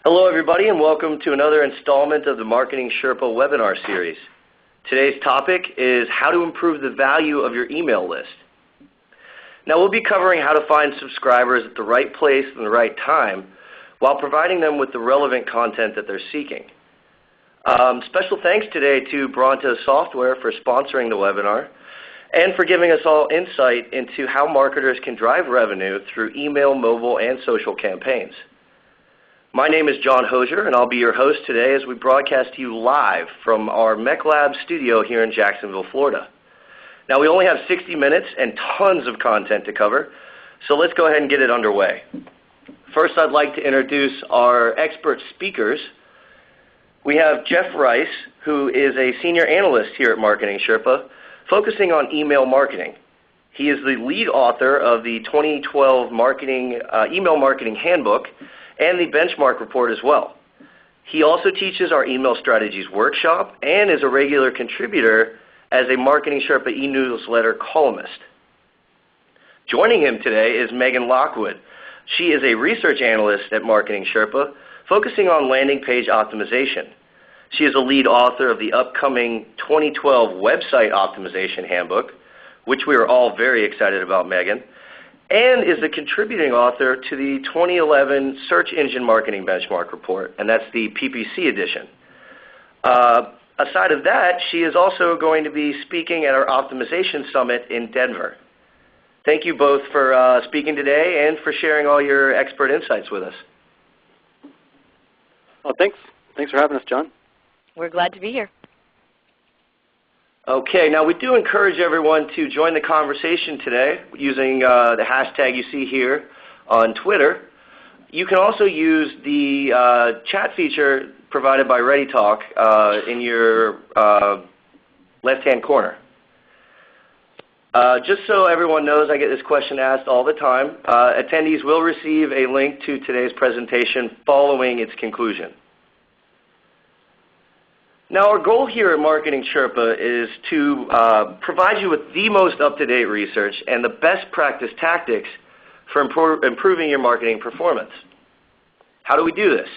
Hello everybody and welcome to another installment of the Marketing Sherpa webinar series. Today's topic is how to improve the value of your email list. Now we'll be covering how to find subscribers at the right place and the right time while providing them with the relevant content that they're seeking. Special thanks today to Bronto Software for sponsoring the webinar and for giving us all insight into how marketers can drive revenue through email, mobile, and social campaigns. My name is John Hosier, and I'll be your host today as we broadcast to you live from our Mech Lab studio here in Jacksonville, Florida. Now, we only have 60 minutes and tons of content to cover, so let's go ahead and get it underway. First, I'd like to introduce our expert speakers. We have Jeff Rice, who is a senior analyst here at Marketing Sherpa, focusing on email marketing. He is the lead author of the 2012 Email Marketing Handbook and the benchmark report as well. He also teaches our email strategies workshop and is a regular contributor as a Marketing Sherpa e-newsletter columnist. Joining him today is Megan Lockwood. She is a research analyst at Marketing Sherpa, focusing on landing page optimization. She is a lead author of the upcoming 2012 Website Optimization Handbook, which we are all very excited about, Megan, and is a contributing author to the 2011 Search Engine Marketing Benchmark Report, and that's the PPC edition. Aside of that, she is also going to be speaking at our Optimization Summit in Denver. Thank you both for speaking today and for sharing all your expert insights with us. Oh, thanks. Thanks for having us, John. We're glad to be here. Okay, now we do encourage everyone to join the conversation today using the hashtag you see here on Twitter. You can also use the chat feature provided by ReadyTalk in your left-hand corner. Just so everyone knows, I get this question asked all the time. Attendees will receive a link to today's presentation following its conclusion. Now, our goal here at Marketing Sherpa is to provide you with the most up-to-date research and the best practice tactics for improving your marketing performance. How do we do this?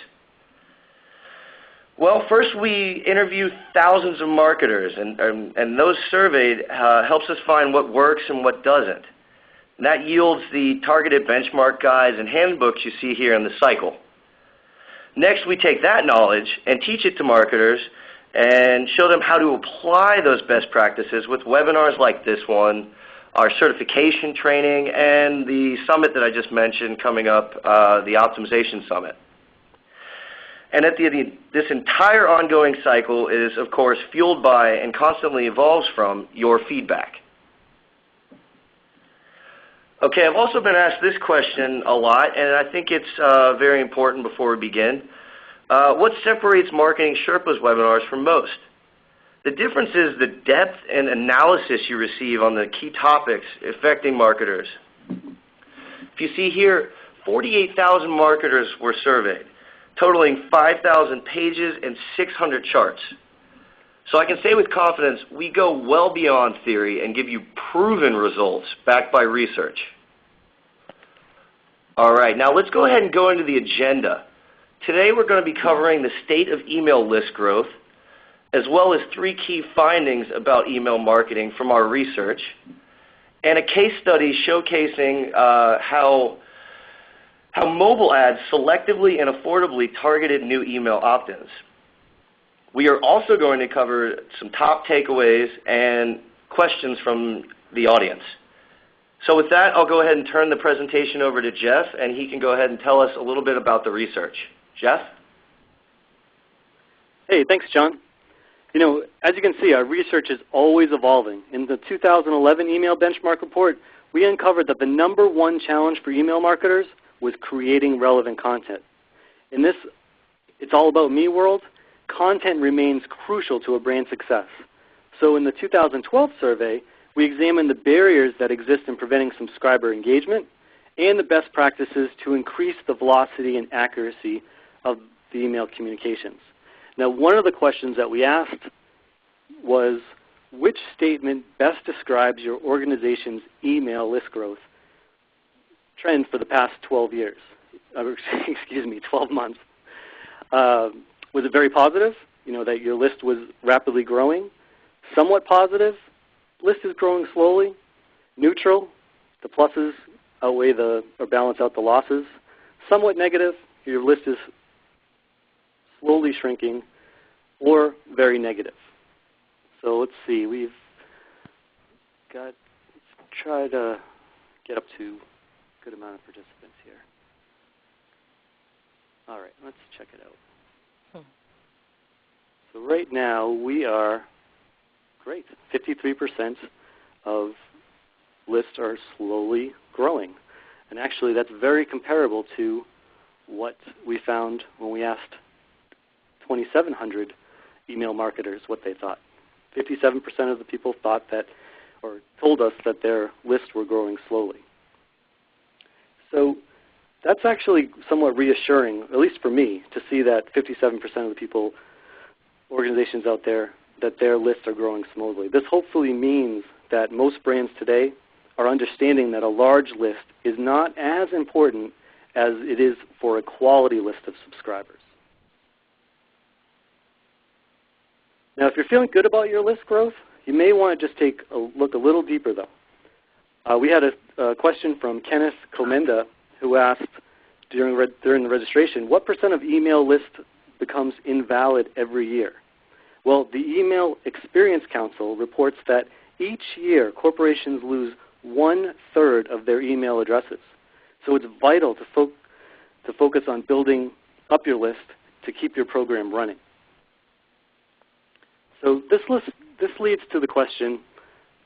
Well, first we interview thousands of marketers, and those surveyed helps us find what works and what doesn't. And that yields the targeted benchmark guides and handbooks you see here in the cycle. Next, we take that knowledge and teach it to marketers and show them how to apply those best practices with webinars like this one, our certification training, and the summit that I just mentioned coming up, the Optimization Summit. And this entire ongoing cycle is, of course, fueled by and constantly evolves from your feedback. Okay, I've also been asked this question a lot, and I think it's very important before we begin. What separates Marketing Sherpa's webinars from most? The difference is the depth and analysis you receive on the key topics affecting marketers. If you see here, 48,000 marketers were surveyed, totaling 5,000 pages and 600 charts. So I can say with confidence, we go well beyond theory and give you proven results backed by research. All right, now let's go ahead and go into the agenda. Today we're going to be covering the state of email list growth, as well as 3 key findings about email marketing from our research, and a case study showcasing how mobile ads selectively and affordably targeted new email opt-ins. We are also going to cover some top takeaways and questions from the audience. So with that, I'll go ahead and turn the presentation over to Jeff, and he can go ahead and tell us a little bit about the research. Jeff? Hey, thanks, John. You know, as you can see, our research is always evolving. In the 2011 Email Benchmark Report, we uncovered that the #1 challenge for email marketers was creating relevant content. In this It's All About Me world, content remains crucial to a brand's success. So in the 2012 survey, we examined the barriers that exist in preventing subscriber engagement and the best practices to increase the velocity and accuracy of the email communications. Now, one of the questions that we asked was, which statement best describes your organization's email list growth trend for the past 12 years? 12 months. Was it very positive, that your list was rapidly growing? Somewhat positive, list is growing slowly. Neutral, the pluses outweigh or balance out the losses. Somewhat negative, your list is slowly shrinking. Or very negative. So let's see, let's try to get up to a good amount of participants here. All right, let's check it out. So right now we are, great, 53% of lists are slowly growing. And actually that's very comparable to what we found when we asked 2,700 email marketers what they thought. 57% of the people thought that, or told us that their lists were growing slowly. So that's actually somewhat reassuring, at least for me, to see that 57% of the people, organizations out there, that their lists are growing smoothly. This hopefully means that most brands today are understanding that a large list is not as important as it is for a quality list of subscribers. Now, if you're feeling good about your list growth, you may want to just take a look a little deeper, though. We had a question from Kenneth Comenda, who asked during the registration, what % of email list becomes invalid every year? Well, the Email Experience Council reports that each year corporations lose 1/3 of their email addresses. So it's vital to focus on building up your list to keep your program running. So this leads to the question,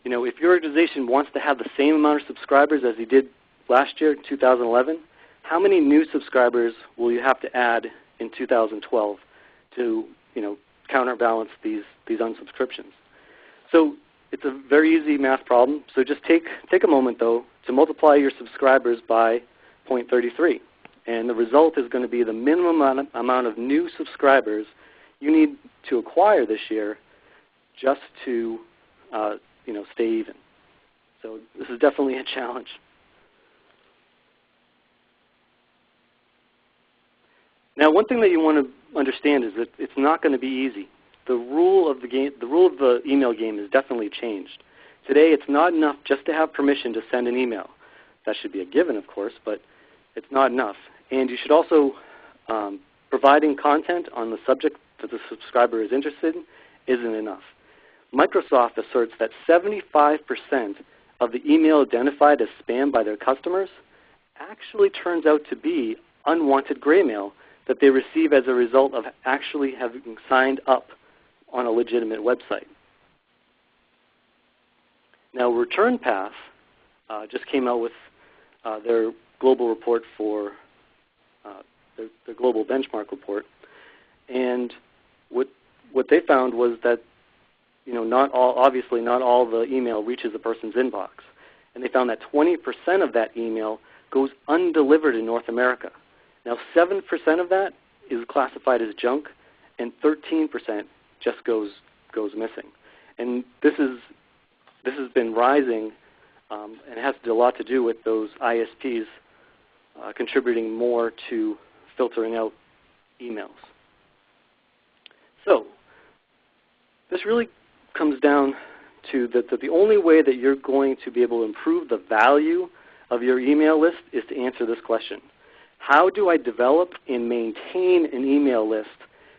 if your organization wants to have the same amount of subscribers as you did last year, 2011, how many new subscribers will you have to add in 2012 to counterbalance these unsubscriptions? So it's a very easy math problem. So just take a moment, though, to multiply your subscribers by 0.33. And the result is going to be the minimum amount of new subscribers you need to acquire this year just to stay even. So this is definitely a challenge. Now, one thing that you want to understand is that it's not going to be easy. The rule of the email game has definitely changed. Today, it's not enough just to have permission to send an email. That should be a given, of course, but it's not enough. And you should also, providing content on the subject that the subscriber is interested in isn't enough. Microsoft asserts that 75% of the email identified as spam by their customers actually turns out to be unwanted gray mail that they receive as a result of actually having signed up on a legitimate website. Now, ReturnPath just came out with their global report for their global benchmark report, and what they found was that obviously not all the email reaches a person's inbox, and they found that 20% of that email goes undelivered in North America. Now, 7% of that is classified as junk, and 13% just goes missing. And this has been rising, and it has a lot to do with those ISPs contributing more to filtering out emails. So this really comes down to that the only way that you're going to be able to improve the value of your email list is to answer this question. How do I develop and maintain an email list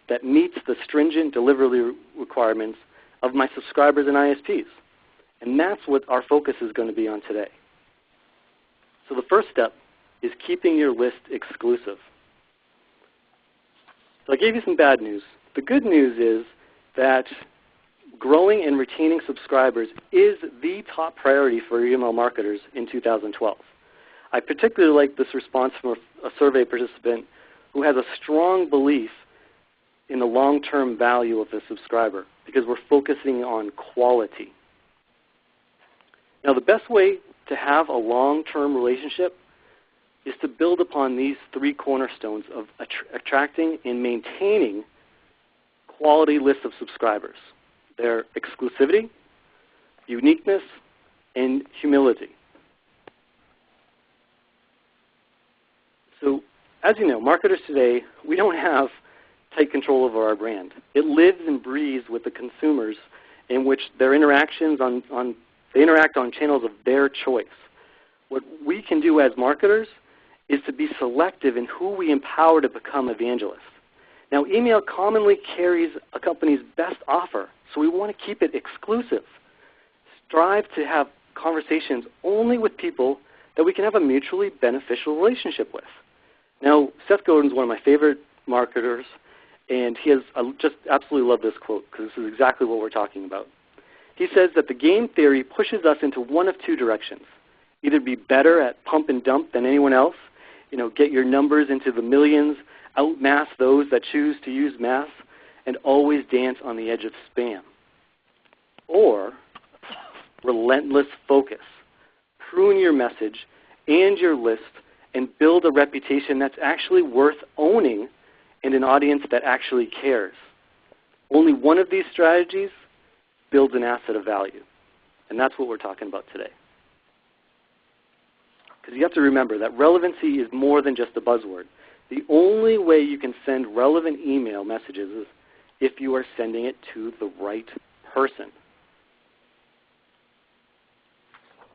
that meets the stringent delivery requirements of my subscribers and ISPs? And that's what our focus is going to be on today. So the first step is keeping your list exclusive. So I gave you some bad news. The good news is that growing and retaining subscribers is the top priority for email marketers in 2012. I particularly like this response from a survey participant who has a strong belief in the long-term value of the subscriber because we're focusing on quality. Now, the best way to have a long-term relationship is to build upon these three cornerstones of attracting and maintaining quality lists of subscribers. Their exclusivity, uniqueness, and humility. So as you know, marketers today, we don't have tight control over our brand. It lives and breathes with the consumers in which their interactions they interact on channels of their choice. What we can do as marketers is to be selective in who we empower to become evangelists. Now, email commonly carries a company's best offer, so we want to keep it exclusive. Strive to have conversations only with people that we can have a mutually beneficial relationship with. Now, Seth Godin is one of my favorite marketers, and I just absolutely love this quote because this is exactly what we're talking about. He says that the game theory pushes us into one of two directions. Either be better at pump and dump than anyone else, get your numbers into the millions, outmass those that choose to use mass, and always dance on the edge of spam. Or relentless focus. Prune your message and your list and build a reputation that's actually worth owning and an audience that actually cares. Only one of these strategies builds an asset of value, and that's what we're talking about today. Because you have to remember that relevancy is more than just a buzzword. The only way you can send relevant email messages is if you are sending it to the right person.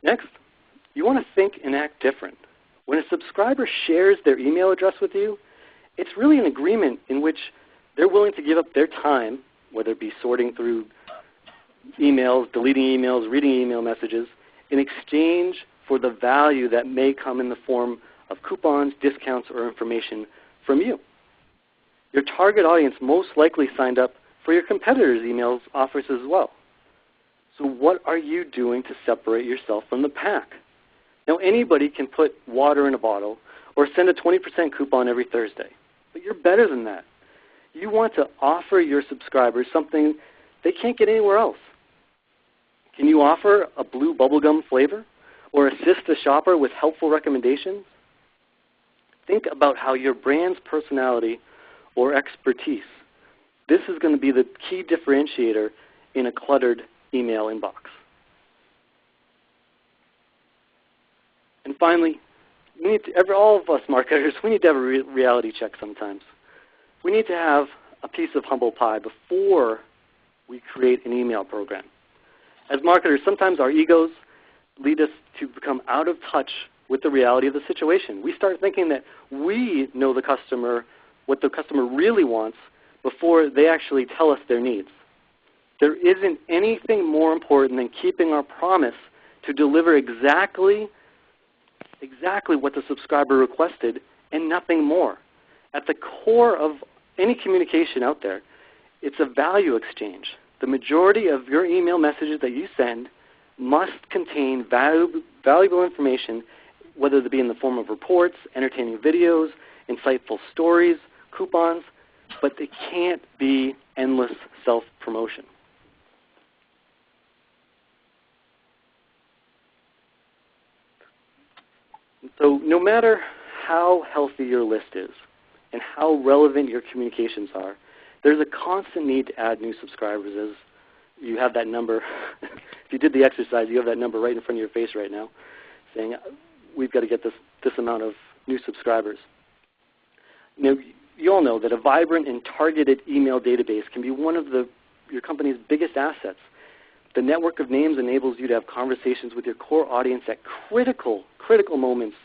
Next, you want to think and act different. When a subscriber shares their email address with you, it's really an agreement in which they're willing to give up their time, whether it be sorting through emails, deleting emails, reading email messages, in exchange for the value that may come in the form of coupons, discounts, or information from you. Your target audience most likely signed up for your competitors' email offers as well. So what are you doing to separate yourself from the pack? Now, anybody can put water in a bottle or send a 20% coupon every Thursday, but you're better than that. You want to offer your subscribers something they can't get anywhere else. Can you offer a blue bubblegum flavor or assist a shopper with helpful recommendations? Think about how your brand's personality or expertise, this is going to be the key differentiator in a cluttered email inbox. And finally, all of us marketers, we need to have a reality check sometimes. We need to have a piece of humble pie before we create an email program. As marketers, sometimes our egos lead us to become out of touch with the reality of the situation. We start thinking that we know the customer, what the customer really wants, before they actually tell us their needs. There isn't anything more important than keeping our promise to deliver exactly what the subscriber requested and nothing more. At the core of any communication out there, it's a value exchange. The majority of your email messages that you send must contain valuable information, whether it be in the form of reports, entertaining videos, insightful stories, coupons, but they can't be endless self-promotion. So no matter how healthy your list is and how relevant your communications are, there's a constant need to add new subscribers. As you have that number, if you did the exercise, you have that number right in front of your face right now saying, we've got to get this amount of new subscribers. You all know that a vibrant and targeted email database can be one of your company's biggest assets. The network of names enables you to have conversations with your core audience at critical moments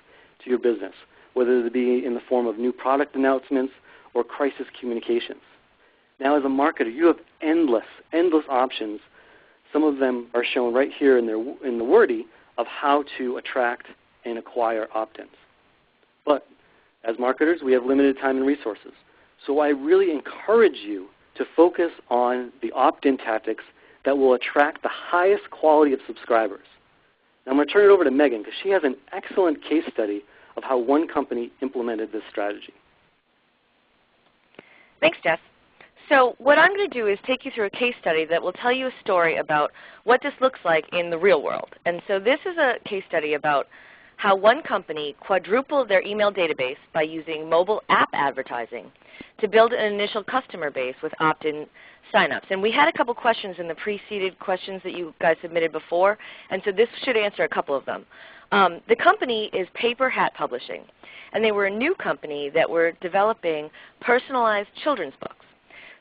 to your business, whether it be in the form of new product announcements or crisis communications. Now, as a marketer, you have endless options. Some of them are shown right here in the wordy of how to attract and acquire opt-ins. But as marketers, we have limited time and resources. So I really encourage you to focus on the opt-in tactics that will attract the highest quality of subscribers. Now I'm going to turn it over to Megan because she has an excellent case study of how one company implemented this strategy. Thanks, Jeff. So what I'm going to do is take you through a case study that will tell you a story about what this looks like in the real world. And so this is a case study about how one company quadrupled their email database by using mobile app advertising to build an initial customer base with opt-in signups. And we had a couple questions in the preceded questions that you guys submitted before, and so this should answer a couple of them. The company is Paper Hat Publishing, and they were a new company that were developing personalized children's books.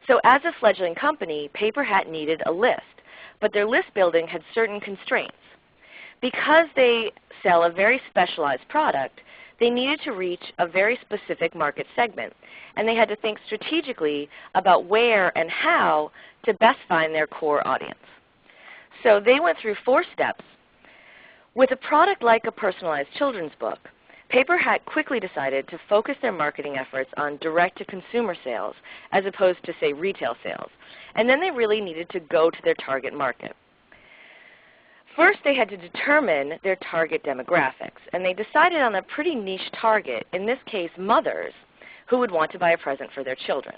So as a fledgling company, Paper Hat needed a list, but their list building had certain constraints. Because they sell a very specialized product, they needed to reach a very specific market segment, and they had to think strategically about where and how to best find their core audience. So they went through 4 steps. With a product like a personalized children's book, Paper Hat quickly decided to focus their marketing efforts on direct-to-consumer sales as opposed to, say, retail sales. And then they really needed to go to their target market. First, they had to determine their target demographics, and they decided on a pretty niche target, in this case mothers, who would want to buy a present for their children.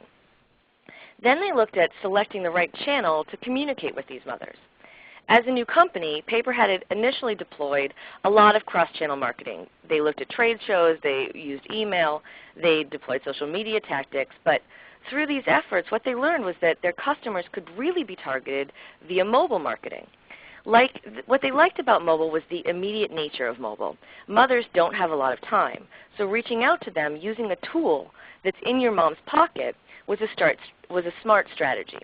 Then they looked at selecting the right channel to communicate with these mothers. As a new company, Paper Hat had initially deployed a lot of cross-channel marketing. They looked at trade shows, they used email, they deployed social media tactics, but through these efforts what they learned was that their customers could really be targeted via mobile marketing. What they liked about mobile was the immediate nature of mobile. Mothers don't have a lot of time, so reaching out to them using a tool that's in your mom's pocket was a smart strategy.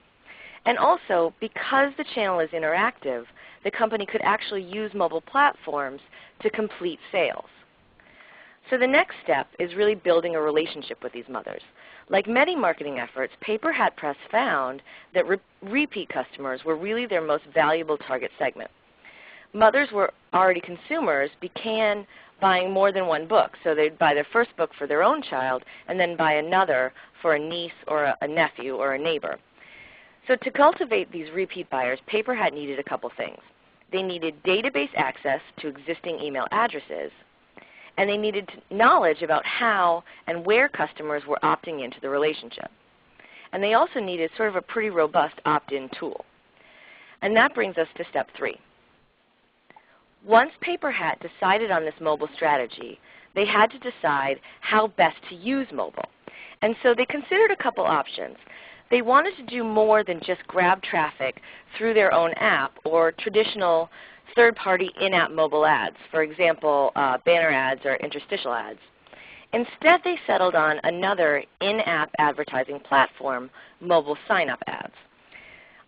And also, because the channel is interactive, the company could actually use mobile platforms to complete sales. So the next step is really building a relationship with these mothers. Like many marketing efforts, Paper Hat Press found that repeat customers were really their most valuable target segment. Mothers were already consumers, began buying more than one book. So they'd buy their first book for their own child and then buy another for a niece or a nephew or a neighbor. So to cultivate these repeat buyers, Paper Hat needed a couple things. They needed database access to existing email addresses, and they needed knowledge about how and where customers were opting into the relationship. And they also needed sort of a pretty robust opt-in tool. And that brings us to step 3. Once Paper Hat decided on this mobile strategy, they had to decide how best to use mobile. And so they considered a couple options. They wanted to do more than just grab traffic through their own app or traditional third-party in-app mobile ads, for example, banner ads or interstitial ads. Instead, they settled on another in-app advertising platform, mobile sign-up ads.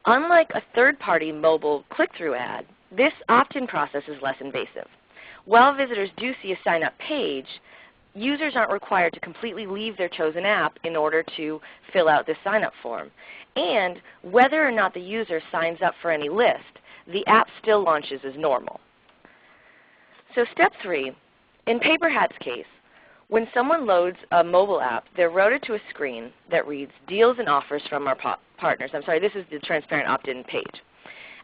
Unlike a third-party mobile click-through ad, this opt-in process is less invasive. While visitors do see a sign-up page, users aren't required to completely leave their chosen app in order to fill out this sign-up form. And whether or not the user signs up for any list, the app still launches as normal. So step 3, in Paper Hat's case, when someone loads a mobile app, they're routed to a screen that reads deals and offers from our partners. I'm sorry, this is the transparent opt-in page.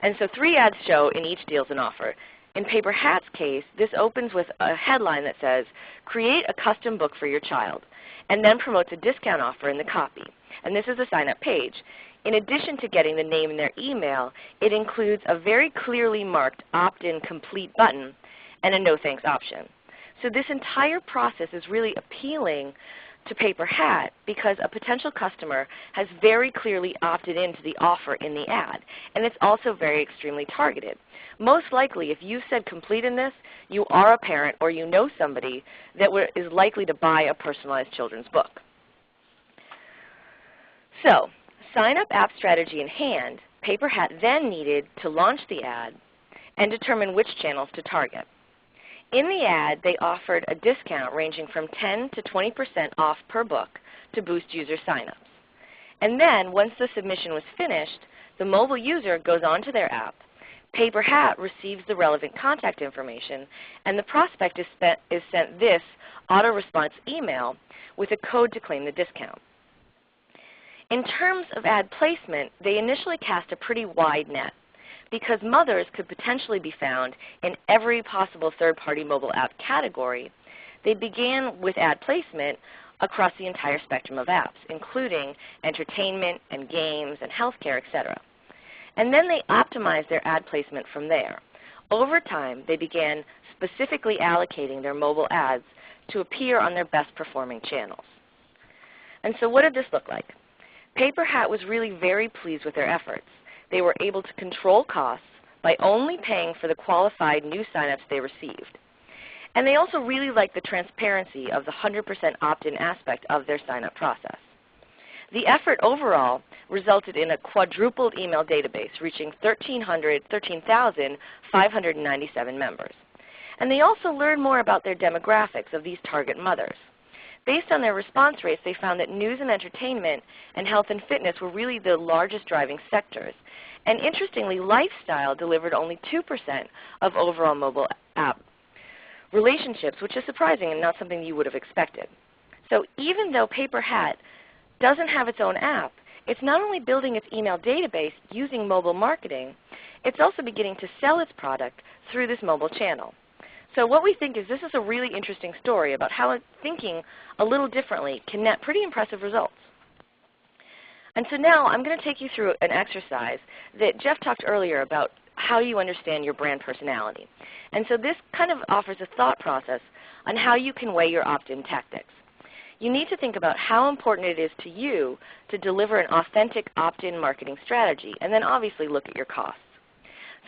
And so 3 ads show in each deals and offer. In Paper Hat's case, this opens with a headline that says, create a custom book for your child, and then promotes a discount offer in the copy. And this is a sign-up page. In addition to getting the name and their email, it includes a very clearly marked opt-in complete button and a no thanks option. So this entire process is really appealing to Paper Hat because a potential customer has very clearly opted into the offer in the ad, and it's also very extremely targeted. Most likely, if you said complete in this, you are a parent or you know somebody that is likely to buy a personalized children's book. So, sign-up app strategy in hand, Paper Hat then needed to launch the ad and determine which channels to target. In the ad, they offered a discount ranging from 10 to 20% off per book to boost user signups. And then, once the submission was finished, the mobile user goes onto their app, Paper Hat receives the relevant contact information, and the prospect is sent this auto-response email with a code to claim the discount. In terms of ad placement, they initially cast a pretty wide net, because mothers could potentially be found in every possible third-party mobile app category. They began with ad placement across the entire spectrum of apps, including entertainment and games and healthcare, etc. And then they optimized their ad placement from there. Over time, they began specifically allocating their mobile ads to appear on their best performing channels. And so what did this look like? Paper Hat was really very pleased with their efforts. They were able to control costs by only paying for the qualified new signups they received. And they also really liked the transparency of the 100% opt-in aspect of their signup process. The effort overall resulted in a quadrupled email database reaching 13,597 members. And they also learned more about their demographics of these target mothers. Based on their response rates, they found that news and entertainment and health and fitness were really the largest driving sectors. And interestingly, lifestyle delivered only 2% of overall mobile app relationships, which is surprising and not something you would have expected. So even though Paper Hat doesn't have its own app, it's not only building its email database using mobile marketing, it's also beginning to sell its product through this mobile channel. So what we think is this is a really interesting story about how thinking a little differently can net pretty impressive results. And so now I'm going to take you through an exercise that Jeff talked earlier about how you understand your brand personality. And so this kind of offers a thought process on how you can weigh your opt-in tactics. You need to think about how important it is to you to deliver an authentic opt-in marketing strategy, and then obviously look at your costs.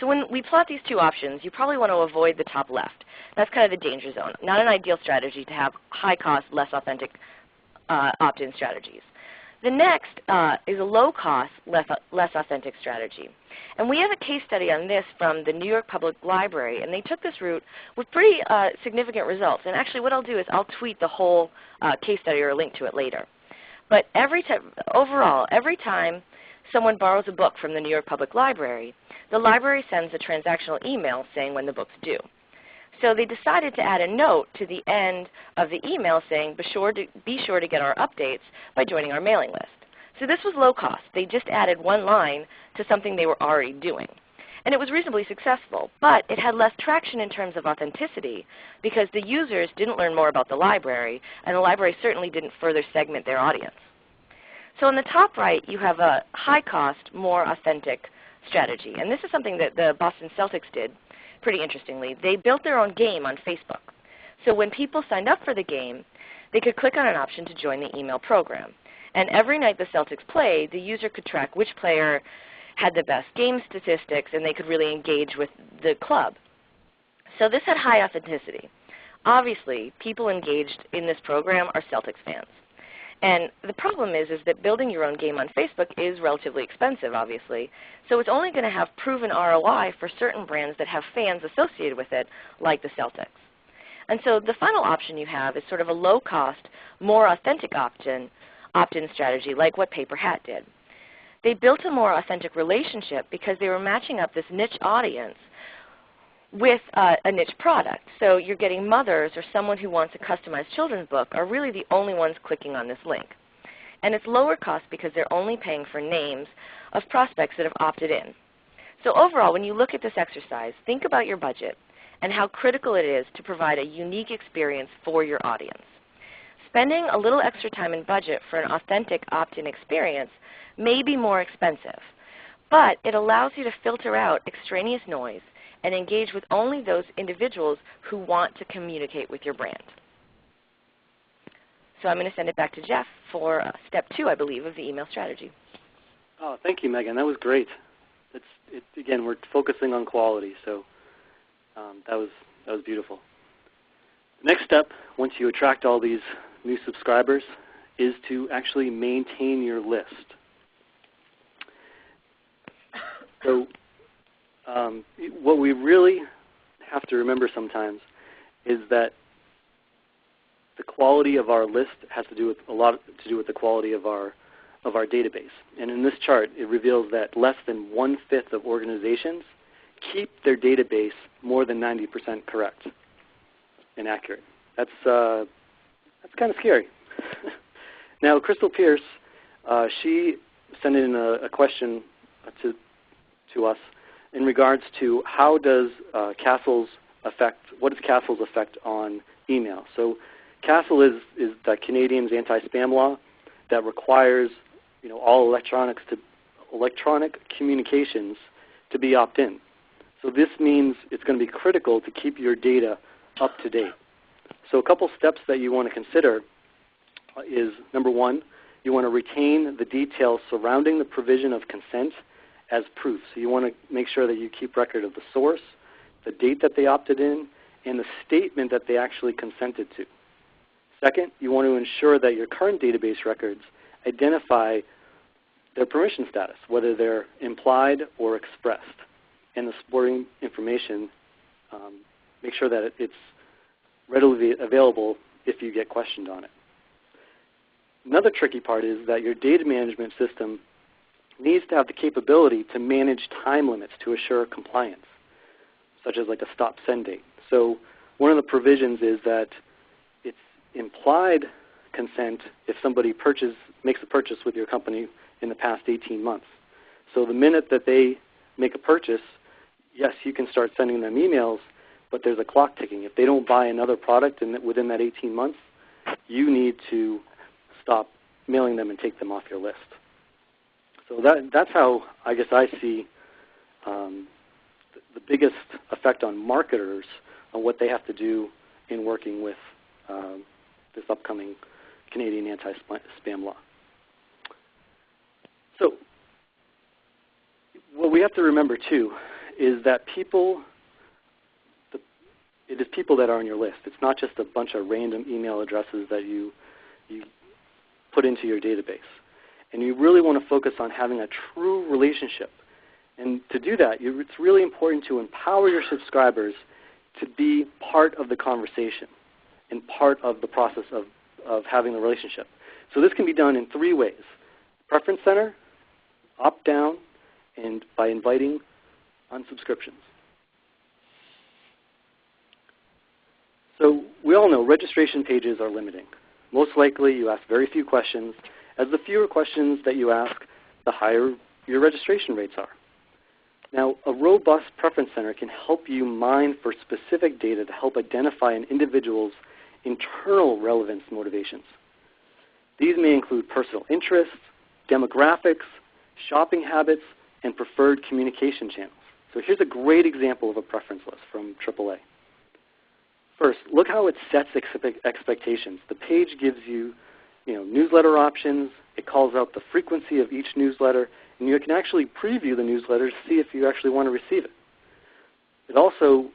So when we plot these two options, you probably want to avoid the top left. That's kind of the danger zone. Not an ideal strategy to have high cost, less authentic opt-in strategies. The next is a low cost, less authentic strategy. And we have a case study on this from the New York Public Library, and they took this route with pretty significant results. And actually what I'll do is I'll tweet the whole case study or a link to it later. But overall, every time someone borrows a book from the New York Public Library, the library sends a transactional email saying when the book's due. So they decided to add a note to the end of the email saying, be sure to get our updates by joining our mailing list. So this was low cost. They just added one line to something they were already doing. And it was reasonably successful, but it had less traction in terms of authenticity because the users didn't learn more about the library, and the library certainly didn't further segment their audience. So on the top right, you have a high cost, more authentic strategy. And this is something that the Boston Celtics did pretty interestingly. They built their own game on Facebook. So when people signed up for the game, they could click on an option to join the email program. And every night the Celtics played, the user could track which player had the best game statistics, and they could really engage with the club. So this had high authenticity. Obviously, people engaged in this program are Celtics fans. And the problem is that building your own game on Facebook is relatively expensive, obviously. So it's only going to have proven ROI for certain brands that have fans associated with it, like the Celtics. And so the final option you have is sort of a low-cost, more authentic opt-in strategy, like what Paper Hat did. They built a more authentic relationship because they were matching up this niche audience with a niche product. So you're getting mothers or someone who wants a customized children's book are really the only ones clicking on this link. And it's lower cost because they're only paying for names of prospects that have opted in. So overall, when you look at this exercise, think about your budget and how critical it is to provide a unique experience for your audience. Spending a little extra time and budget for an authentic opt-in experience may be more expensive, but it allows you to filter out extraneous noise and engage with only those individuals who want to communicate with your brand. So I'm going to send it back to Jeff for step 2, I believe, of the email strategy. Oh, thank you, Megan. That was great. Again, we're focusing on quality, so that was beautiful. The next step, once you attract all these new subscribers, is to actually maintain your list. So what we really have to remember sometimes is that the quality of our list has to do with a lot to do with the quality of our database. And in this chart, it reveals that less than 1/5 of organizations keep their database more than 90% correct and accurate. That's kind of scary. Now, Crystal Pierce, she sent in a question to us in regards to how does what is Castle's effect on email? So Castle is the Canadian's anti-spam law that requires all electronic communications to be opt-in. So this means it's going to be critical to keep your data up to date. So a couple steps that you want to consider is, number one, you want to retain the details surrounding the provision of consent as proof. So you want to make sure that you keep record of the source, the date that they opted in, and the statement that they actually consented to. Second, you want to ensure that your current database records identify their permission status, whether they're implied or expressed. And the supporting information, make sure that it's readily available if you get questioned on it. Another tricky part is that your data management system needs to have the capability to manage time limits to assure compliance, such as like a stop send date. So one of the provisions is that it's implied consent if somebody makes a purchase with your company in the past 18 months. So the minute that they make a purchase, yes, you can start sending them emails, but there's a clock ticking. If they don't buy another product within that 18 months, you need to stop mailing them and take them off your list. So that's how I guess I see the biggest effect on marketers on what they have to do in working with this upcoming Canadian anti-spam law. So what we have to remember too is that it is people that are on your list. It's not just a bunch of random email addresses that you put into your database. And you really want to focus on having a true relationship. And to do that, it's really important to empower your subscribers to be part of the conversation and part of the process of having the relationship. So this can be done in 3 ways: Preference Center, opt-down, and by inviting unsubscriptions. So we all know registration pages are limiting. Most likely you ask very few questions. As the fewer questions that you ask, the higher your registration rates are. Now, a robust Preference Center can help you mine for specific data to help identify an individual's internal relevance motivations. These may include personal interests, demographics, shopping habits, and preferred communication channels. So here's a great example of a preference list from AAA. First, look how it sets expectations. The page gives you, newsletter options. It calls out the frequency of each newsletter, and you can actually preview the newsletter to see if you actually want to receive it. It also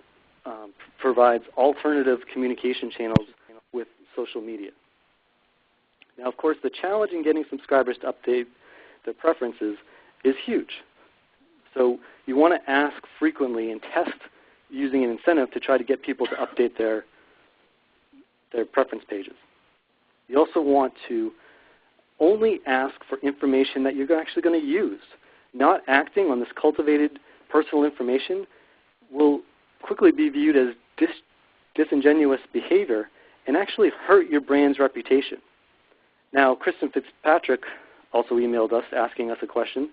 provides alternative communication channels with social media. Now, of course, the challenge in getting subscribers to update their preferences is huge. So you want to ask frequently and test using an incentive to try to get people to update their preference pages. You also want to only ask for information that you're actually going to use. Not acting on this cultivated personal information will quickly be viewed as disingenuous behavior and actually hurt your brand's reputation. Now, Kristen Fitzpatrick also emailed us asking us a question.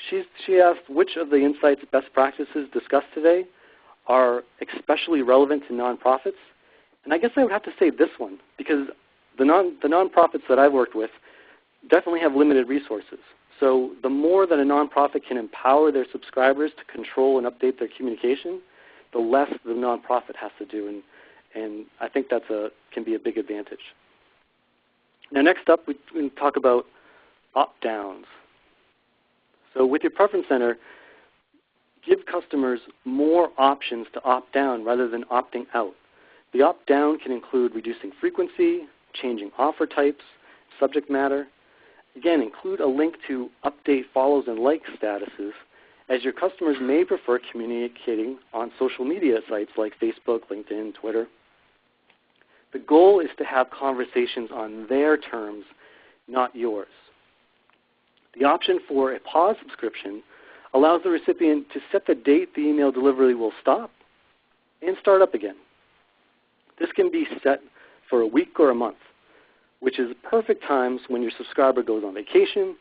She asked which of the insights best practices discussed today are especially relevant to nonprofits. And I guess I would have to say this one, because the nonprofits that I've worked with definitely have limited resources. So the more that a nonprofit can empower their subscribers to control and update their communication, the less the nonprofit has to do. And I think that can be a big advantage. Now next up, we can talk about opt-downs. So with your Preference Center, give customers more options to opt down rather than opting out. The opt-down can include reducing frequency, changing offer types, subject matter. Again, include a link to update follows and like statuses, as your customers may prefer communicating on social media sites like Facebook, LinkedIn, Twitter. The goal is to have conversations on their terms, not yours. The option for a pause subscription allows the recipient to set the date the email delivery will stop and start up again. This can be set for a week or a month, which is perfect times when your subscriber goes on vacation,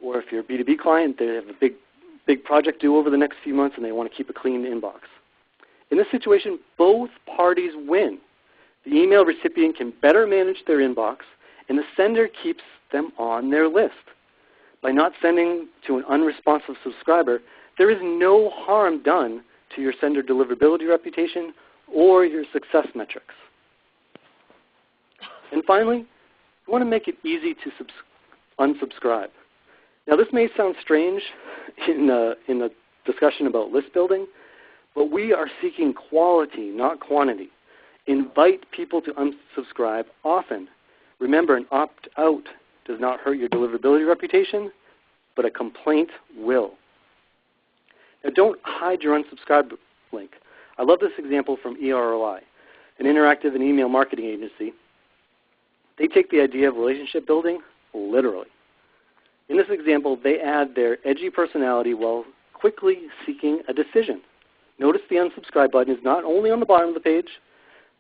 or if you're a B2B client, they have a big project due over the next few months and they want to keep a clean inbox. In this situation, both parties win. The email recipient can better manage their inbox, and the sender keeps them on their list. By not sending to an unresponsive subscriber, there is no harm done to your sender deliverability reputation or your success metrics. And finally, you want to make it easy to unsubscribe. Now this may sound strange in a discussion about list building, but we are seeking quality, not quantity. Invite people to unsubscribe often. Remember, an opt-out does not hurt your deliverability reputation, but a complaint will. Now, don't hide your unsubscribe link. I love this example from EROI, an interactive and email marketing agency. They take the idea of relationship building literally. In this example, they add their edgy personality while quickly seeking a decision. Notice the unsubscribe button is not only on the bottom of the page,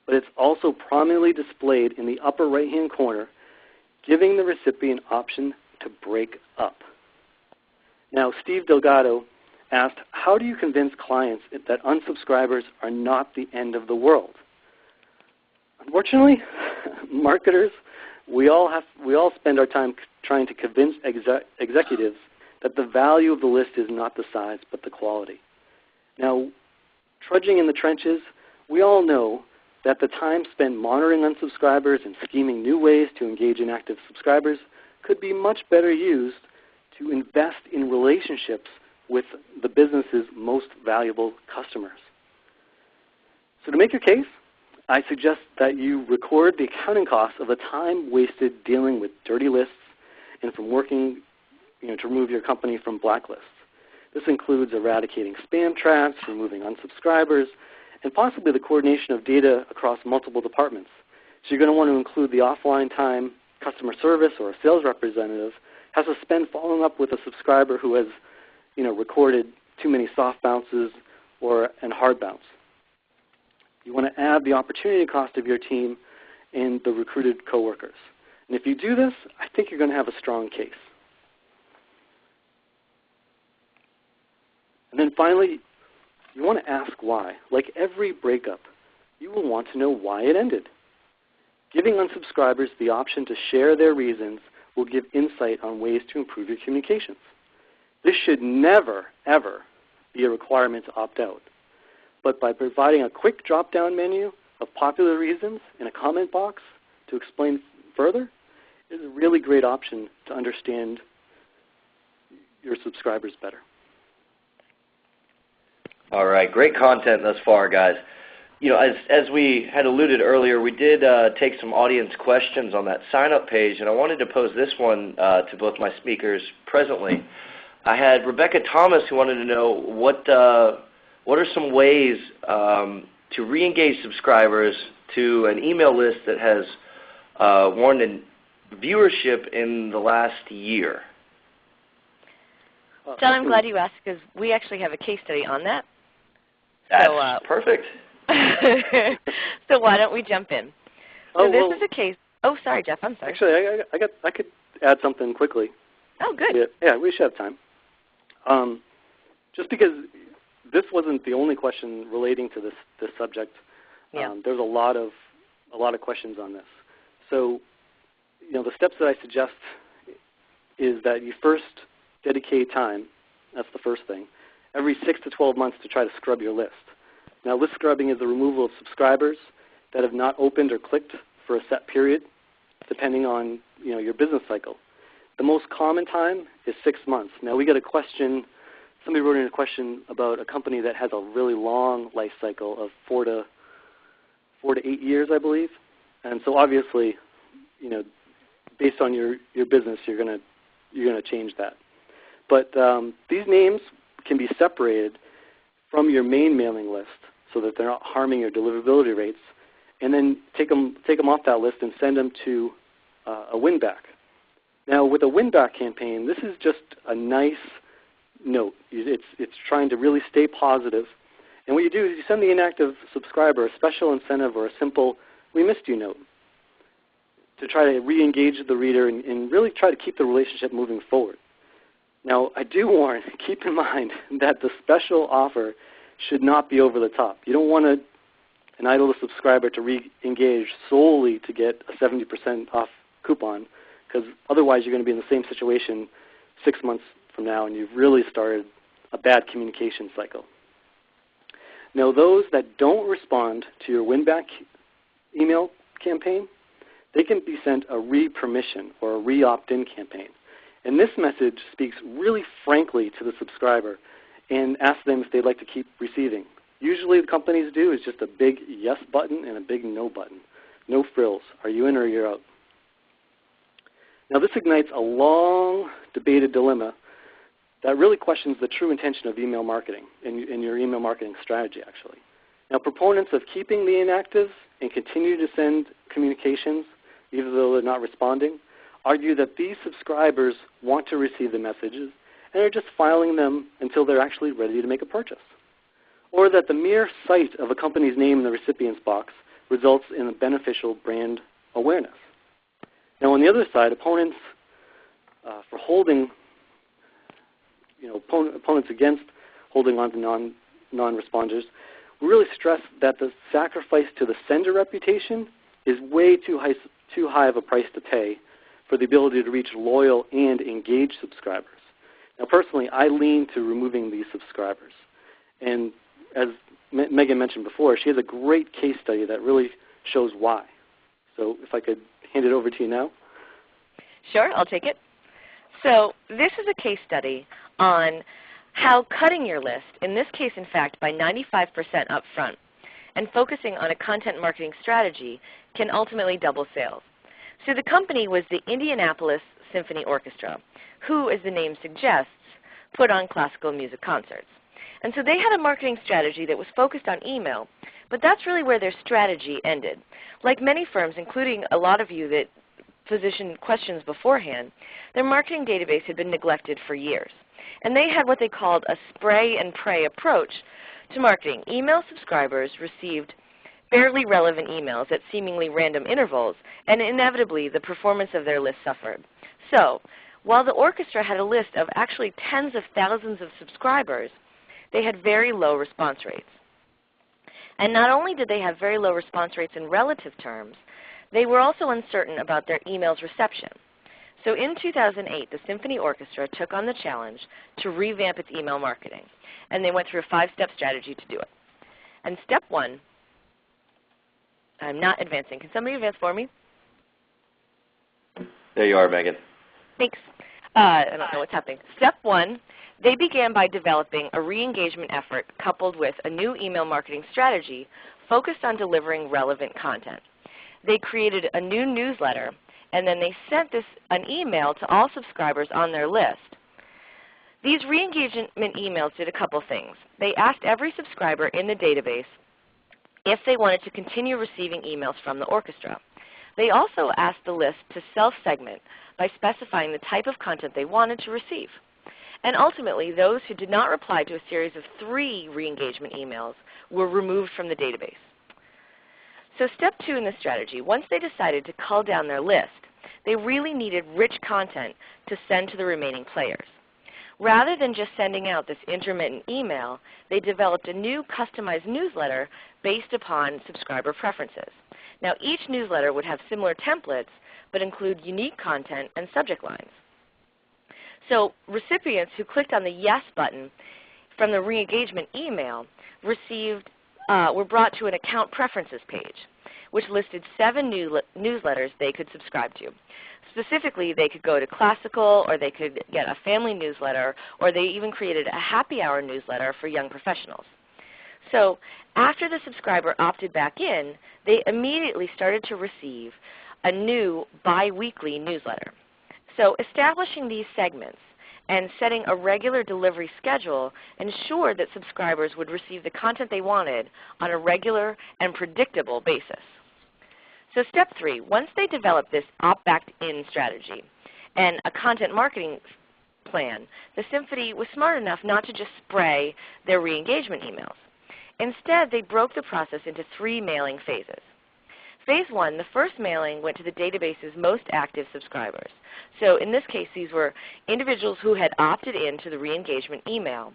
but it's also prominently displayed in the upper right-hand corner, giving the recipient option to break up. Now, Steve Delgado asked, how do you convince clients that unsubscribers are not the end of the world? Unfortunately, marketers, we all spend our time trying to convince executives that the value of the list is not the size but the quality. Now, trudging in the trenches, we all know that the time spent monitoring unsubscribers and scheming new ways to engage inactive subscribers could be much better used to invest in relationships with the business's most valuable customers. So to make your case, I suggest that you record the accounting costs of the time wasted dealing with dirty lists and from working to remove your company from blacklists. This includes eradicating spam traps, removing unsubscribers, and possibly the coordination of data across multiple departments. So you're going to want to include the offline time customer service or a sales representative has to spend following up with a subscriber who has recorded too many soft bounces and hard bounce. You want to add the opportunity cost of your team and the recruited coworkers. And if you do this, I think you're going to have a strong case. And then finally, you want to ask why. Like every breakup, you will want to know why it ended. Giving unsubscribers the option to share their reasons will give insight on ways to improve your communications. This should never, ever be a requirement to opt out. But by providing a quick drop-down menu of popular reasons in a comment box to explain further, is a really great option to understand your subscribers better. All right, great content thus far, guys. As we had alluded earlier, we did take some audience questions on that sign-up page, and I wanted to pose this one to both my speakers presently. I had Rebecca Thomas who wanted to know what are some ways to re-engage subscribers to an email list that has won in viewership in the last year? John, I'm glad you asked because we actually have a case study on that. That's perfect. So why don't we jump in? So this is a case. Oh, sorry, Jeff. I'm sorry. Actually, I could add something quickly. Oh, good. Yeah, we should have time. Just because this wasn't the only question relating to this subject. Yeah. There's a lot of questions on this. So, the steps that I suggest is that you first dedicate time. That's the first thing. Every 6 to 12 months to try to scrub your list. Now, list scrubbing is the removal of subscribers that have not opened or clicked for a set period, depending on your business cycle. The most common time is 6 months. Now, we got a question. Somebody wrote in a question about a company that has a really long life cycle of 4 to 8 years, I believe. And so, obviously, based on your business, you're going to change that. But these names can be separated from your main mailing list so that they're not harming your deliverability rates, and then take them off that list and send them to a win-back. Now, with a win-back campaign, this is just a nice note. It's trying to really stay positive. And what you do is you send the inactive subscriber a special incentive or a simple "we missed you" note to try to re-engage the reader and really try to keep the relationship moving forward. Now, I do warn, keep in mind that the special offer should not be over the top. You don't want to entitle the subscriber to re-engage solely to get a 70% off coupon, because otherwise you're going to be in the same situation 6 months from now and you've really started a bad communication cycle. Now, those that don't respond to your win-back email campaign, they can be sent a re-permission or a re-opt-in campaign. And this message speaks really frankly to the subscriber and asks them if they'd like to keep receiving. Usually what companies do is just a big yes button and a big no button. No frills. Are you in or you're out? Now this ignites a long debated dilemma that really questions the true intention of email marketing and your email marketing strategy, actually. Now, proponents of keeping the inactives and continue to send communications, even though they're not responding, argue that these subscribers want to receive the messages and are just filing them until they're actually ready to make a purchase. Or that the mere sight of a company's name in the recipient's box results in a beneficial brand awareness. Now, on the other side, opponents for holding, opponents against holding on to non-responders really stress that the sacrifice to the sender reputation is way too high of a price to pay for the ability to reach loyal and engaged subscribers. Now, personally, I lean to removing these subscribers. And as Megan mentioned before, she has a great case study that really shows why. So if I could hand it over to you now. Sure, I'll take it. So this is a case study on how cutting your list, in this case, in fact, by 95% up front, and focusing on a content marketing strategy can ultimately double sales. So the company was the Indianapolis Symphony Orchestra, who, as the name suggests, put on classical music concerts. And so they had a marketing strategy that was focused on email, but that's really where their strategy ended. Like many firms, including a lot of you that positioned questions beforehand, their marketing database had been neglected for years. And they had what they called a spray and pray approach to marketing. Email subscribers received barely relevant emails at seemingly random intervals, and inevitably the performance of their list suffered. So while the orchestra had a list of actually tens of thousands of subscribers, they had very low response rates. And not only did they have very low response rates in relative terms, they were also uncertain about their email's reception. So in 2008, the Symphony Orchestra took on the challenge to revamp its email marketing, and they went through a 5-step strategy to do it. And step 1, I'm not advancing. Can somebody advance for me? There you are, Megan. Thanks. I don't know what's happening. Step 1, they began by developing a re-engagement effort coupled with a new email marketing strategy focused on delivering relevant content. They created a new newsletter, and then they sent an email to all subscribers on their list. These re-engagement emails did a couple things. They asked every subscriber in the database if they wanted to continue receiving emails from the orchestra. They also asked the list to self-segment by specifying the type of content they wanted to receive. And ultimately, those who did not reply to a series of 3 re-engagement emails were removed from the database. So step 2 in the strategy, once they decided to cull down their list, they really needed rich content to send to the remaining players. Rather than just sending out this intermittent email, they developed a new customized newsletter based upon subscriber preferences. Now, each newsletter would have similar templates, but include unique content and subject lines. So recipients who clicked on the Yes button from the re-engagement email were brought to an account preferences page, which listed 7 newsletters they could subscribe to. Specifically, they could go to classical, or they could get a family newsletter, or they even created a happy hour newsletter for young professionals. So after the subscriber opted back in, they immediately started to receive a new bi-weekly newsletter. So establishing these segments and setting a regular delivery schedule ensured that subscribers would receive the content they wanted on a regular and predictable basis. So step 3, once they developed this opt-back-in strategy and a content marketing plan, the Symphony was smart enough not to just spray their re-engagement emails. Instead, they broke the process into 3 mailing phases. Phase 1, the first mailing went to the database's most active subscribers. So in this case, these were individuals who had opted in to the re-engagement email,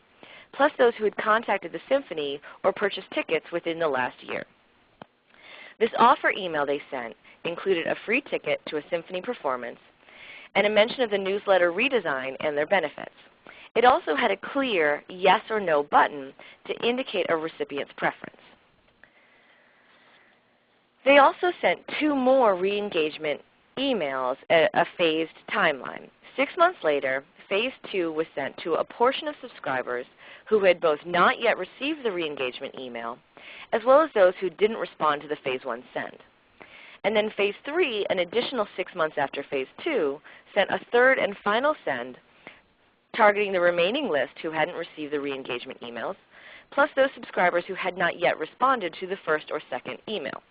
plus those who had contacted the Symphony or purchased tickets within the last year. This offer email they sent included a free ticket to a Symphony performance and a mention of the newsletter redesign and their benefits. It also had a clear yes or no button to indicate a recipient's preference. They also sent 2 more re-engagement emails at a phased timeline. 6 months later, Phase 2 was sent to a portion of subscribers who had both not yet received the re-engagement email, as well as those who didn't respond to the Phase 1 send. And then Phase 3, an additional 6 months after Phase 2, sent a third and final send targeting the remaining list who hadn't received the re-engagement emails, plus those subscribers who had not yet responded to the first or second email.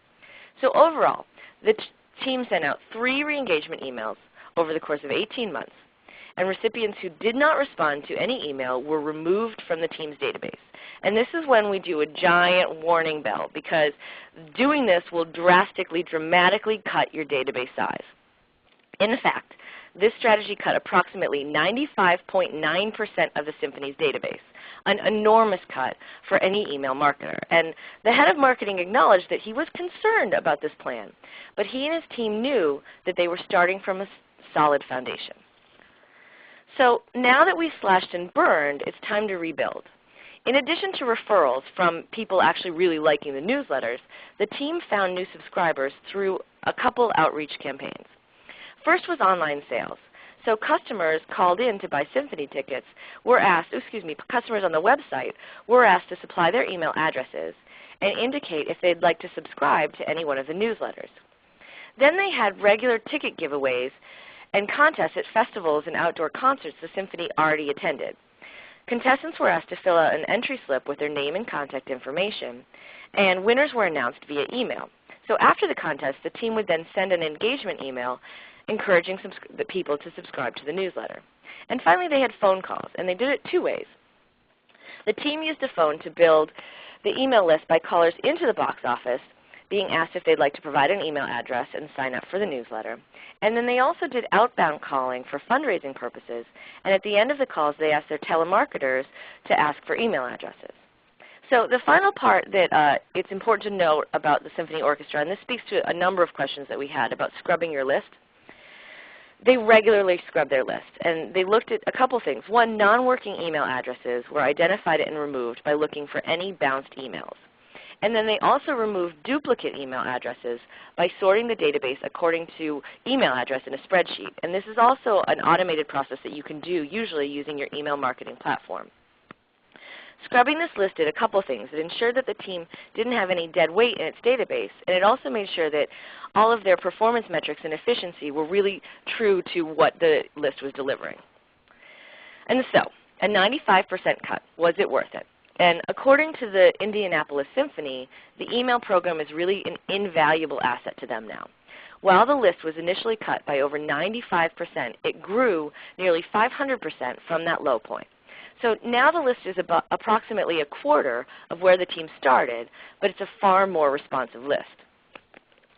So overall, the team sent out 3 re-engagement emails over the course of 18 months, and recipients who did not respond to any email were removed from the team's database. And this is when we do a giant warning bell, because doing this will dramatically cut your database size. In fact, this strategy cut approximately 95.9% of the Symphony's database, an enormous cut for any email marketer. And the head of marketing acknowledged that he was concerned about this plan, but he and his team knew that they were starting from a solid foundation. So now that we've slashed and burned, it's time to rebuild. In addition to referrals from people actually really liking the newsletters, the team found new subscribers through a couple outreach campaigns. First was online sales. So customers called in to buy Symphony tickets were asked, customers on the website were asked to supply their email addresses and indicate if they'd like to subscribe to any one of the newsletters. Then they had regular ticket giveaways and contests at festivals and outdoor concerts the Symphony already attended. Contestants were asked to fill out an entry slip with their name and contact information, and winners were announced via email. So after the contest, the team would then send an engagement email encouraging the people to subscribe to the newsletter. And finally, they had phone calls, and they did it 2 ways. The team used a phone to build the email list by callers into the box office being asked if they'd like to provide an email address and sign up for the newsletter. And then they also did outbound calling for fundraising purposes, and at the end of the calls they asked their telemarketers to ask for email addresses. So the final part that it's important to note about the Symphony Orchestra, and this speaks to a number of questions that we had about scrubbing your list. They regularly scrubbed their list, and they looked at a couple things. One, non-working email addresses were identified and removed by looking for any bounced emails. And then they also removed duplicate email addresses by sorting the database according to email address in a spreadsheet. And this is also an automated process that you can do usually using your email marketing platform. Scrubbing this list did a couple things. It ensured that the team didn't have any dead weight in its database, and it also made sure that all of their performance metrics and efficiency were really true to what the list was delivering. And so, a 95% cut, was it worth it? And according to the Indianapolis Symphony, the email program is really an invaluable asset to them now. While the list was initially cut by over 95%, it grew nearly 500% from that low point. So now the list is about approximately a quarter of where the team started, but it's a far more responsive list.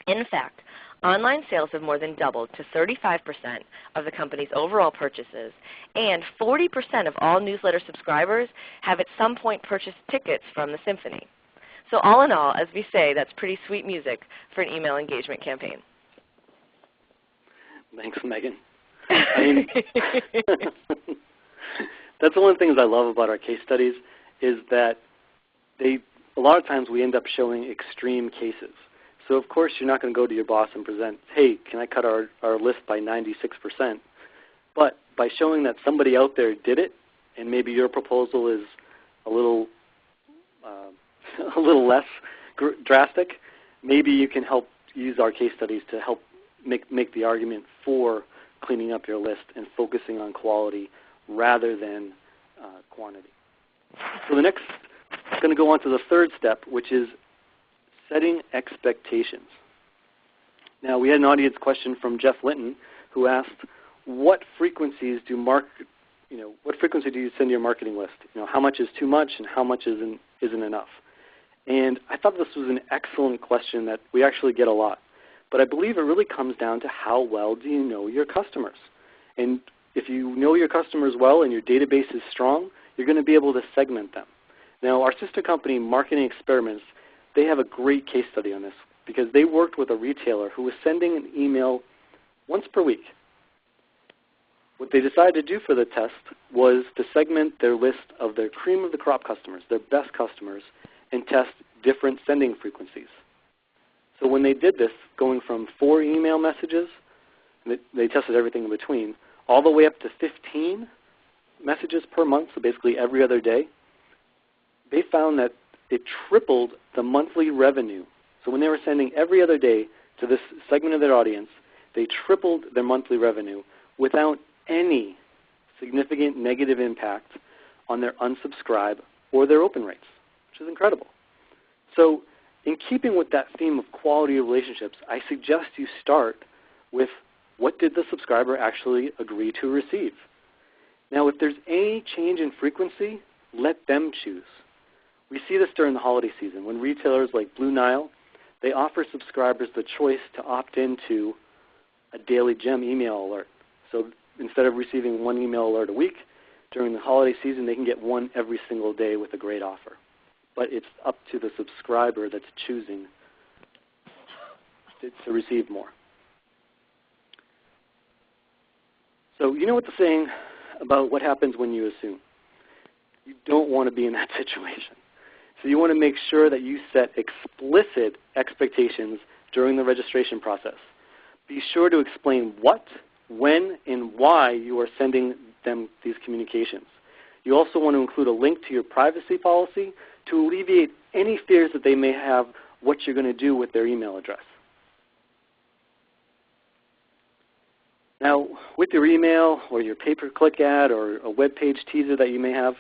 In fact, online sales have more than doubled to 35% of the company's overall purchases, and 40% of all newsletter subscribers have at some point purchased tickets from the Symphony. So all in all, as we say, that's pretty sweet music for an email engagement campaign. Thanks, Megan. That's one of the things I love about our case studies is that a lot of times we end up showing extreme cases. So of course you're not going to go to your boss and present, hey, can I cut our list by 96%? But by showing that somebody out there did it, and maybe your proposal is a little less drastic, maybe you can help use our case studies to help make the argument for cleaning up your list and focusing on quality rather than quantity. So the next, I'm going to go on to the third step, which is setting expectations. Now we had an audience question from Jeff Linton who asked, what frequencies do you send your marketing list? How much is too much and how much isn't enough? And I thought this was an excellent question that we actually get a lot. But I believe it really comes down to how well do you know your customers. And if you know your customers well and your database is strong, you're going to be able to segment them. Now our sister company, Marketing Experiments, they have a great case study on this because they worked with a retailer who was sending an email once per week. What they decided to do for the test was to segment their list of their cream of the crop customers, their best customers, and test different sending frequencies. So when they did this, going from 4 email messages, they tested everything in between, all the way up to 15 messages per month, so basically every other day, they found that it tripled the monthly revenue. So when they were sending every other day to this segment of their audience, they tripled their monthly revenue without any significant negative impact on their unsubscribe or their open rates, which is incredible. So in keeping with that theme of quality of relationships, I suggest you start with what did the subscriber actually agree to receive. Now, if there's any change in frequency, let them choose. We see this during the holiday season when retailers like Blue Nile, they offer subscribers the choice to opt into a daily gem email alert. So instead of receiving one email alert a week, during the holiday season they can get one every single day with a great offer. But it's up to the subscriber that's choosing to receive more. So you know what the saying about what happens when you assume. You don't want to be in that situation. So you want to make sure that you set explicit expectations during the registration process. Be sure to explain what, when, and why you are sending them these communications. You also want to include a link to your privacy policy to alleviate any fears that they may have what you're going to do with their email address. Now, with your email or your pay-per-click ad or a web page teaser that you may have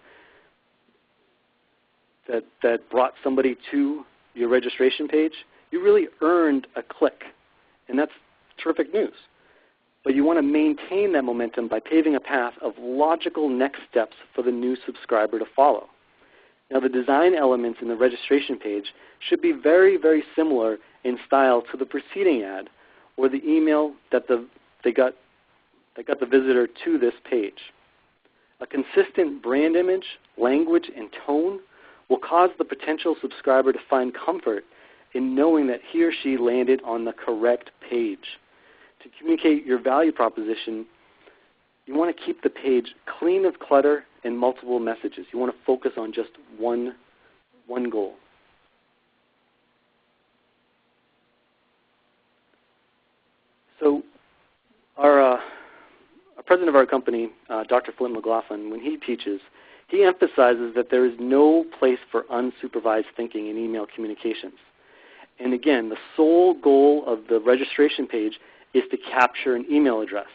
that brought somebody to your registration page, you really earned a click, and that's terrific news. But you want to maintain that momentum by paving a path of logical next steps for the new subscriber to follow. Now, the design elements in the registration page should be very, very similar in style to the preceding ad or the email that got the visitor to this page. A consistent brand image, language, and tone will cause the potential subscriber to find comfort in knowing that he or she landed on the correct page. To communicate your value proposition, you want to keep the page clean of clutter and multiple messages. You want to focus on just one goal. So our president of our company, Dr. Flint McLaughlin, when he teaches, he emphasizes that there is no place for unsupervised thinking in email communications. And again, the sole goal of the registration page is to capture an email address.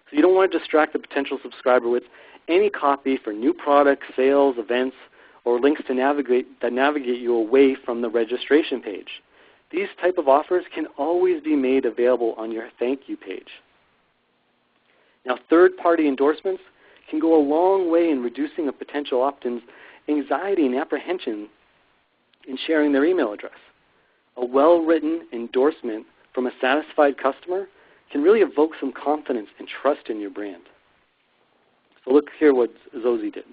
So you don't want to distract the potential subscriber with any copy for new products, sales, events, or links that navigate you away from the registration page. These type of offers can always be made available on your thank you page. Now, third-party endorsements can go a long way in reducing a potential opt-in's anxiety and apprehension in sharing their email address. A well-written endorsement from a satisfied customer can really evoke some confidence and trust in your brand. So look here what Zosie did.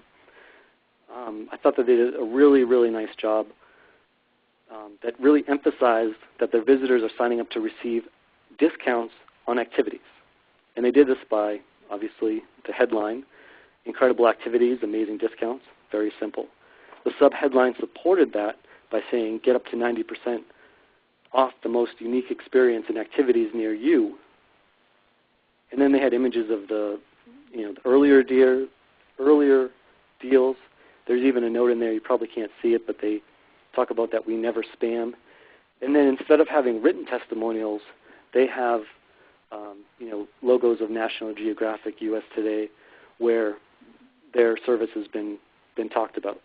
I thought that they did a really, really nice job that really emphasized that their visitors are signing up to receive discounts on activities. And they did this by, obviously, the headline, incredible activities, amazing discounts, very simple. The sub-headline supported that by saying get up to 90% off the most unique experience and activities near you. And then they had images of the earlier deals. There's even a note in there, you probably can't see it, but they talk about that we never spam. And then instead of having written testimonials, they have logos of National Geographic, US Today, where their service has been talked about.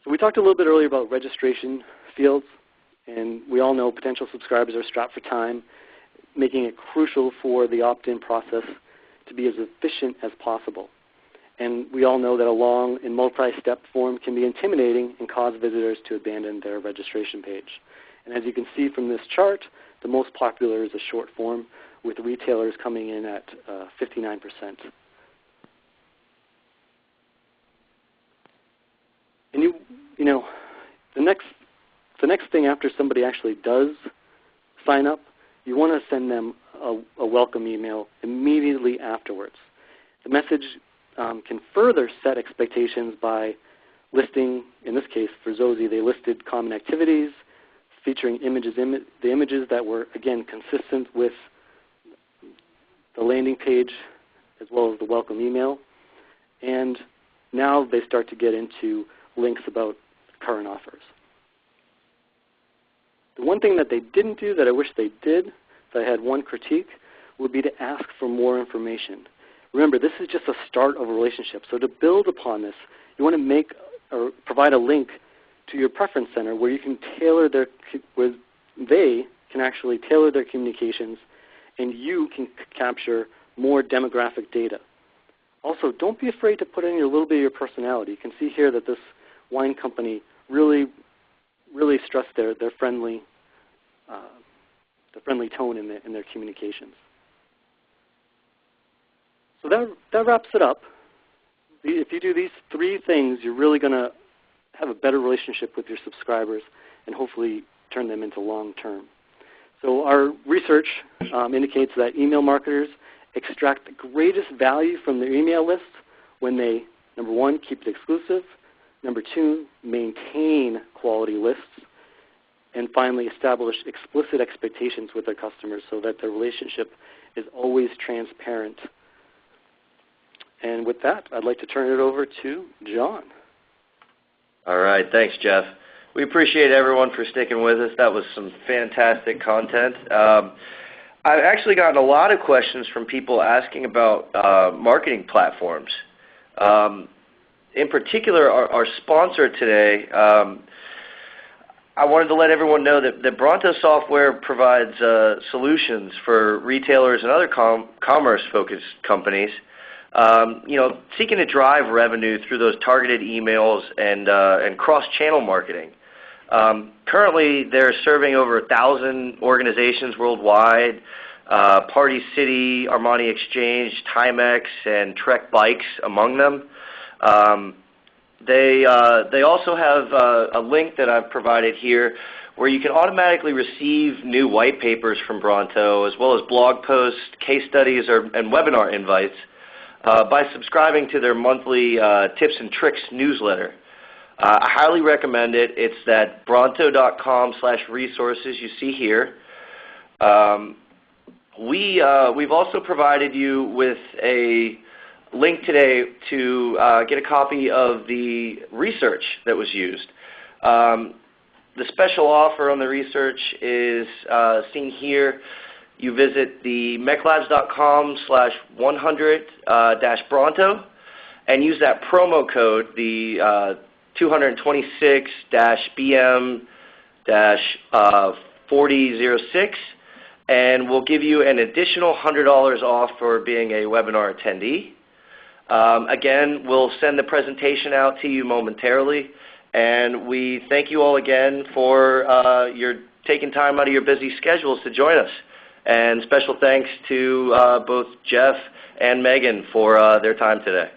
So we talked a little bit earlier about registration fields, and we all know potential subscribers are strapped for time, making it crucial for the opt-in process to be as efficient as possible. And we all know that a long and multi-step form can be intimidating and cause visitors to abandon their registration page. And as you can see from this chart, the most popular is a short form, with retailers coming in at 59%. And the next thing after somebody actually does sign up, you want to send them a welcome email immediately afterwards. The message can further set expectations by listing, in this case for Zosie, they listed common activities, featuring the images that were, again, consistent with the landing page as well as the welcome email. And now they start to get into links about current offers. The one thing that they didn't do that I wish they did, that I had one critique, would be to ask for more information. Remember, this is just a start of a relationship. So to build upon this, you want to make or provide a link to your preference center where you can tailor where they can actually tailor their communications, and you can capture more demographic data. Also, don't be afraid to put in a little bit of your personality. You can see here that this wine company really stressed their friendly tone in their communications. So that wraps it up. If you do these 3 things, you're really going to have a better relationship with your subscribers and hopefully turn them into long-term. So our research indicates that email marketers extract the greatest value from their email lists when they, number 1, keep it exclusive, number 2, maintain quality lists, and finally establish explicit expectations with their customers so that their relationship is always transparent. And with that, I'd like to turn it over to John. All right. Thanks, Jeff. We appreciate everyone for sticking with us. That was some fantastic content. I've actually gotten a lot of questions from people asking about marketing platforms. In particular, our sponsor today, I wanted to let everyone know that Bronto Software provides solutions for retailers and other commerce-focused companies, seeking to drive revenue through those targeted emails and cross-channel marketing. Currently, they're serving over 1,000 organizations worldwide, Party City, Armani Exchange, Timex, and Trek Bikes among them. They also have a link that I've provided here where you can automatically receive new white papers from Bronto, as well as blog posts, case studies, and webinar invites by subscribing to their monthly tips and tricks newsletter. I highly recommend it. It's that bronto.com/resources you see here. We've also provided you with a link today to get a copy of the research that was used. The special offer on the research is seen here. You visit the mechlabs.com/100-Bronto and use that promo code, the 226-BM-4006, and we'll give you an additional $100 off for being a webinar attendee. Again, we'll send the presentation out to you momentarily, and we thank you all again for your taking time out of your busy schedules to join us. And special thanks to both Jeff and Megan for their time today.